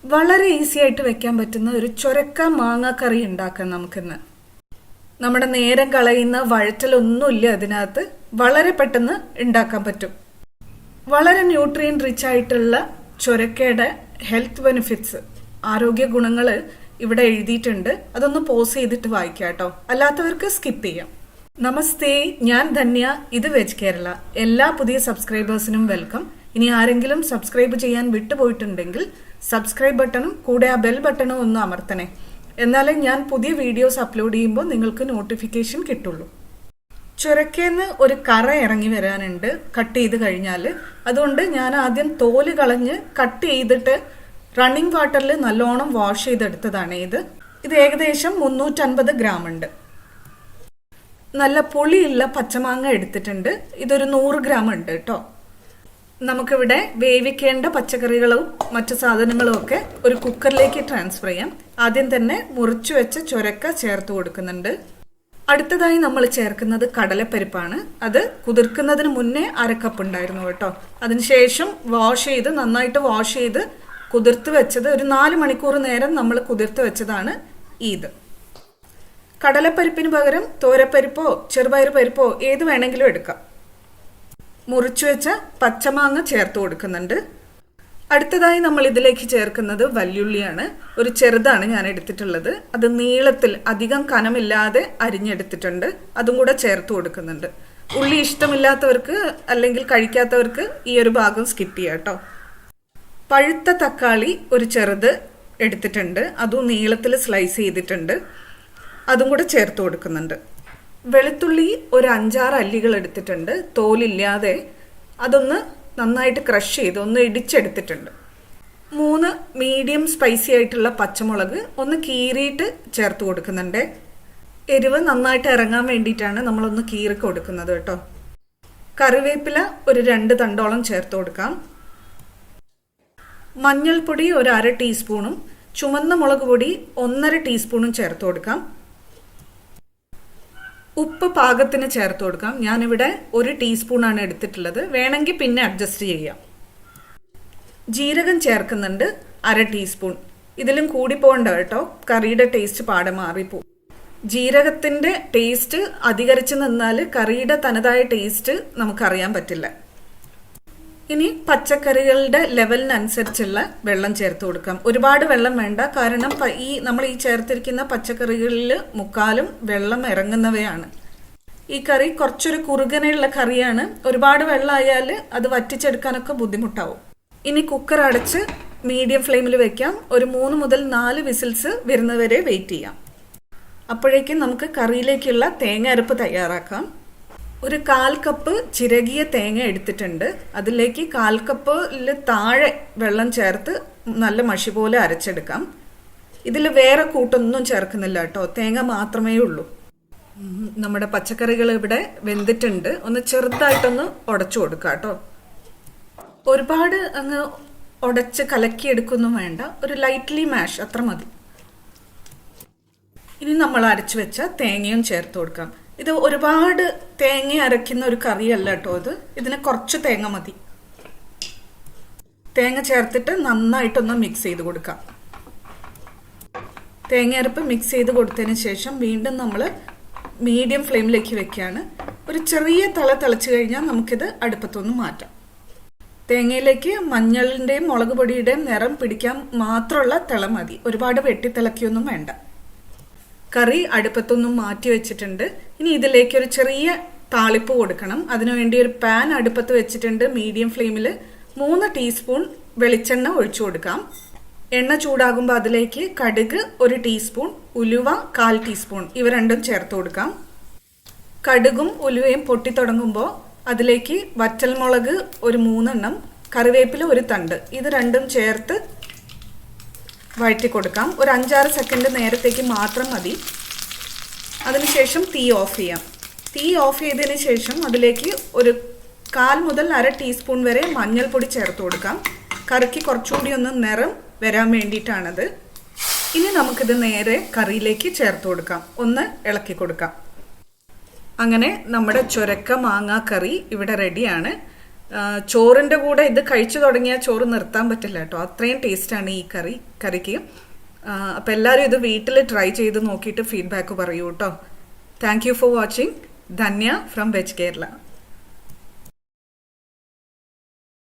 വളരെ ഈസി ആയിട്ട് വെക്കാൻ പറ്റുന്ന ഒരു ചൊരക്ക മാങ്ങ കറി ഉണ്ടാക്കാം നമുക്കിന്ന്. നമ്മുടെ നേരം കളയുന്ന വഴറ്റലൊന്നുമില്ല അതിനകത്ത്. വളരെ പെട്ടെന്ന് ഉണ്ടാക്കാൻ പറ്റും. വളരെ ന്യൂട്രിയൻ റിച്ച് ആയിട്ടുള്ള ചൊരക്കയുടെ ഹെൽത്ത് ബെനിഫിറ്റ്സ്, ആരോഗ്യ ഗുണങ്ങൾ ഇവിടെ എഴുതിയിട്ടുണ്ട്. അതൊന്ന് പോസ് ചെയ്തിട്ട് വായിക്കാം കേട്ടോ. അല്ലാത്തവർക്ക് സ്കിപ്പ് ചെയ്യാം. നമസ്തേ, ഞാൻ ധന്യ. ഇത് വെജ് കേരള. എല്ലാ പുതിയ സബ്സ്ക്രൈബേഴ്സിനും വെൽക്കം. ഇനി ആരെങ്കിലും സബ്സ്ക്രൈബ് ചെയ്യാൻ വിട്ടുപോയിട്ടുണ്ടെങ്കിൽ സബ്സ്ക്രൈബ് ബട്ടണും കൂടെ ആ ബെൽ ബട്ടണും ഒന്ന് അമർത്തണേ. എന്നാലേ ഞാൻ പുതിയ വീഡിയോസ് അപ്ലോഡ് ചെയ്യുമ്പോൾ നിങ്ങൾക്ക് നോട്ടിഫിക്കേഷൻ കിട്ടുള്ളൂ. ചുരക്കേന്ന് ഒരു കറ ഇറങ്ങി വരാനുണ്ട് കട്ട് ചെയ്ത് കഴിഞ്ഞാൽ. അതുകൊണ്ട് ഞാൻ ആദ്യം തോല് കളഞ്ഞ് കട്ട് ചെയ്തിട്ട് റണ്ണിങ് വാട്ടറിൽ നല്ലോണം വാഷ് ചെയ്തെടുത്തതാണ് ഇത് ഏകദേശം 350 ഗ്രാം ഉണ്ട്. നല്ല പുളിയുള്ള പച്ചമാങ്ങ എടുത്തിട്ടുണ്ട്. ഇതൊരു 100 ഗ്രാം ഉണ്ട് കേട്ടോ. നമുക്കിവിടെ വേവിക്കേണ്ട പച്ചക്കറികളും മറ്റു സാധനങ്ങളും ഒക്കെ ഒരു കുക്കറിലേക്ക് ട്രാൻസ്ഫർ ചെയ്യാം. ആദ്യം തന്നെ മുറിച്ചു വെച്ച ചൊരക്ക ചേർത്ത് കൊടുക്കുന്നുണ്ട്. അടുത്തതായി നമ്മൾ ചേർക്കുന്നത് കടലപ്പരിപ്പാണ്. അത് കുതിർക്കുന്നതിന് മുന്നേ 1/2 കപ്പ് ഉണ്ടായിരുന്നു കേട്ടോ. അതിനുശേഷം നന്നായിട്ട് വാഷ് ചെയ്ത് കുതിർത്ത് വെച്ചത് ഒരു 4 മണിക്കൂർ നേരം നമ്മൾ കുതിർത്ത് വെച്ചതാണ് ഇത്. കടലപ്പരിപ്പിന് പകരം തോരപ്പരിപ്പോ ചെറുപയർ പരിപ്പോ ഏത് വേണമെങ്കിലും എടുക്കാം. മുറിച്ചു വെച്ച പച്ചമാങ്ങ ചേർത്ത് കൊടുക്കുന്നുണ്ട്. അടുത്തതായി നമ്മൾ ഇതിലേക്ക് ചേർക്കുന്നത് വല്യുള്ളിയാണ്. ഒരു ചെറുതാണ് ഞാൻ എടുത്തിട്ടുള്ളത്. അത് നീളത്തിൽ അധികം കനമില്ലാതെ അരിഞ്ഞെടുത്തിട്ടുണ്ട്. അതും കൂടെ ചേർത്ത് കൊടുക്കുന്നുണ്ട്. ഉള്ളി ഇഷ്ടമില്ലാത്തവർക്ക് അല്ലെങ്കിൽ കഴിക്കാത്തവർക്ക് ഈ ഒരു ഭാഗം സ്കിപ്പ് ചെയ്യാം കേട്ടോ. പഴുത്ത തക്കാളി ഒരു ചെറുത് എടുത്തിട്ടുണ്ട്. അതും നീളത്തിൽ സ്ലൈസ് ചെയ്തിട്ടുണ്ട്. അതും കൂടെ ചേർത്ത് കൊടുക്കുന്നുണ്ട്. വെളുത്തുള്ളി ഒരു 5-6 അല്ലികൾ എടുത്തിട്ടുണ്ട്, തോലില്ലാതെ. അതൊന്ന് നന്നായിട്ട് ക്രഷ് ചെയ്ത് ഒന്ന് ഇടിച്ചെടുത്തിട്ടുണ്ട്. 3 മീഡിയം സ്പൈസി ആയിട്ടുള്ള പച്ചമുളക് ഒന്ന് കീറിയിട്ട് ചേർത്ത് കൊടുക്കുന്നുണ്ട്. എരിവ് നന്നായിട്ട് ഇറങ്ങാൻ വേണ്ടിയിട്ടാണ് നമ്മളൊന്ന് കീറി കൊടുക്കുന്നത് കേട്ടോ. കറിവേപ്പില ഒരു 2 തണ്ടോളം ചേർത്ത് കൊടുക്കാം. മഞ്ഞൾപ്പൊടി ഒരു 1/2 ടീസ്പൂണും ചുവന്ന മുളക് പൊടി 1/2 ടീസ്പൂണും ചേർത്ത് കൊടുക്കാം. ഉപ്പ് പാകത്തിന് ചേർത്ത് കൊടുക്കാം. ഞാനിവിടെ 1 ടീസ്പൂണാണ് എടുത്തിട്ടുള്ളത്. വേണമെങ്കിൽ പിന്നെ അഡ്ജസ്റ്റ് ചെയ്യാം. ജീരകം ചേർക്കുന്നുണ്ട് 1/2 ടീസ്പൂൺ. ഇതിലും കൂടി പോകണ്ട കേട്ടോ, കറിയുടെ ടേസ്റ്റ് പാടെ മാറിപ്പോവും. ജീരകത്തിന്റെ ടേസ്റ്റ് അധികരിച്ച് നിന്നാൽ കറിയുടെ തനതായ ടേസ്റ്റ് നമുക്കറിയാൻ പറ്റില്ല. ഇനി പച്ചക്കറികളുടെ ലെവലിനനുസരിച്ചുള്ള വെള്ളം ചേർത്ത് കൊടുക്കാം. ഒരുപാട് വെള്ളം വേണ്ട, കാരണം നമ്മൾ ഈ ചേർത്തിരിക്കുന്ന പച്ചക്കറികളിൽ മുക്കാലും വെള്ളം ഇറങ്ങുന്നവയാണ്. ഈ കറി കുറച്ചൊരു കുറുകനുള്ള കറിയാണ്. ഒരുപാട് വെള്ളമായാൽ അത് വറ്റിച്ചെടുക്കാനൊക്കെ ബുദ്ധിമുട്ടാവും. ഇനി കുക്കർ അടച്ച് മീഡിയം ഫ്ലെയിമിൽ വെക്കാം. ഒരു 3 മുതൽ 4 വിസിൽസ് വരുന്നവരെ വെയിറ്റ് ചെയ്യാം. അപ്പോഴേക്കും നമുക്ക് കറിയിലേക്കുള്ള തേങ്ങ അരപ്പ് തയ്യാറാക്കാം. ഒരു 1/4 കപ്പ് ചിരകിയ തേങ്ങ എടുത്തിട്ടുണ്ട്. അതിലേക്ക് 1/4 കപ്പിൽ താഴെ വെള്ളം ചേർത്ത് നല്ല മഷി പോലെ അരച്ചെടുക്കാം. ഇതിൽ വേറെ കൂട്ടൊന്നും ചേർക്കുന്നില്ല കേട്ടോ, തേങ്ങ മാത്രമേ ഉള്ളൂ. നമ്മുടെ പച്ചക്കറികൾ ഇവിടെ വെന്തിട്ടുണ്ട്. ഒന്ന് ചെറുതായിട്ടൊന്ന് ഉടച്ചു കൊടുക്കാം കേട്ടോ. ഒരുപാട് അങ്ങ് ഉടച്ച് കലക്കിയെടുക്കൊന്നും വേണ്ട, ഒരു ലൈറ്റ്ലി മാഷ് അത്ര മതി. ഇനി നമ്മൾ അരച്ചു വെച്ച തേങ്ങയും ചേർത്ത് കൊടുക്കാം. ഇത് ഒരുപാട് തേങ്ങ അരയ്ക്കുന്ന ഒരു കറിയല്ല കേട്ടോ. ഇതിന് കുറച്ച് തേങ്ങ മതി. തേങ്ങ ചേർത്തിട്ട് നന്നായിട്ടൊന്ന് മിക്സ് ചെയ്ത് കൊടുക്കാം. തേങ്ങ അരപ്പ് മിക്സ് ചെയ്ത് കൊടുത്തതിന് ശേഷം വീണ്ടും നമ്മൾ മീഡിയം ഫ്ലെയിമിലേക്ക് വെക്കുകയാണ്. ഒരു ചെറിയ തിളച്ച് കഴിഞ്ഞാൽ നമുക്കിത് അടുപ്പത്തൊന്ന് മാറ്റാം. തേങ്ങയിലേക്ക് മഞ്ഞളിൻ്റെയും മുളക് പൊടിയുടെയും നിറം പിടിക്കാൻ മാത്രമുള്ള തിള മതി. ഒരുപാട് വെട്ടിത്തിളക്കിയൊന്നും വേണ്ട. കറി അടുപ്പത്തൊന്നും മാറ്റി വെച്ചിട്ടുണ്ട്. ഇനി ഇതിലേക്ക് ഒരു ചെറിയ താളിപ്പ് കൊടുക്കണം. അതിനുവേണ്ടി ഒരു പാൻ അടുപ്പത്ത് വെച്ചിട്ടുണ്ട്. മീഡിയം ഫ്ലെയിമിൽ 3 ടീസ്പൂൺ വെളിച്ചെണ്ണ ഒഴിച്ചു കൊടുക്കാം. എണ്ണ ചൂടാകുമ്പോൾ അതിലേക്ക് കടുക് 1 ടീസ്പൂൺ, ഉലുവ 1/4 ടീസ്പൂൺ, ഇവ രണ്ടും ചേർത്ത് കൊടുക്കാം. കടുകും ഉലുവയും പൊട്ടിത്തുടങ്ങുമ്പോൾ അതിലേക്ക് വറ്റൽമുളക് ഒരു 3 എണ്ണം, കറിവേപ്പില ഒരു തണ്ട്, ഇത് രണ്ടും ചേർത്ത് വഴറ്റി കൊടുക്കാം. ഒരു 5-6 സെക്കൻഡ് നേരത്തേക്ക് മാത്രം മതി. അതിനുശേഷം തീ ഓഫ് ചെയ്യാം. തീ ഓഫ് ചെയ്തതിന് ശേഷം അതിലേക്ക് ഒരു 1/4 മുതൽ 1/2 ടീസ്പൂൺ വരെ മഞ്ഞൾപ്പൊടി ചേർത്ത് കൊടുക്കാം. കറിക്ക് കുറച്ചുകൂടി ഒന്ന് നിറം വരാൻ വേണ്ടിയിട്ടാണത്. ഇനി നമുക്കിത് നേരെ കറിയിലേക്ക് ചേർത്ത് കൊടുക്കാം. ഒന്ന് ഇളക്കി കൊടുക്കാം. അങ്ങനെ നമ്മുടെ ചൊരക്ക മാങ്ങാ കറി ഇവിടെ റെഡിയാണ്. ചോറിൻ്റെ കൂടെ ഇത് കഴിച്ചു തുടങ്ങിയാൽ ചോറ് നിർത്താൻ പറ്റില്ല കേട്ടോ, അത്രയും ടേസ്റ്റാണ് ഈ കറിക്ക്. അപ്പോൾ എല്ലാവരും ഇത് വീട്ടിൽ ട്രൈ ചെയ്ത് നോക്കിയിട്ട് ഫീഡ്ബാക്ക് പറയൂ കേട്ടോ. Thank you for watching. Dhanya from veg Kerala.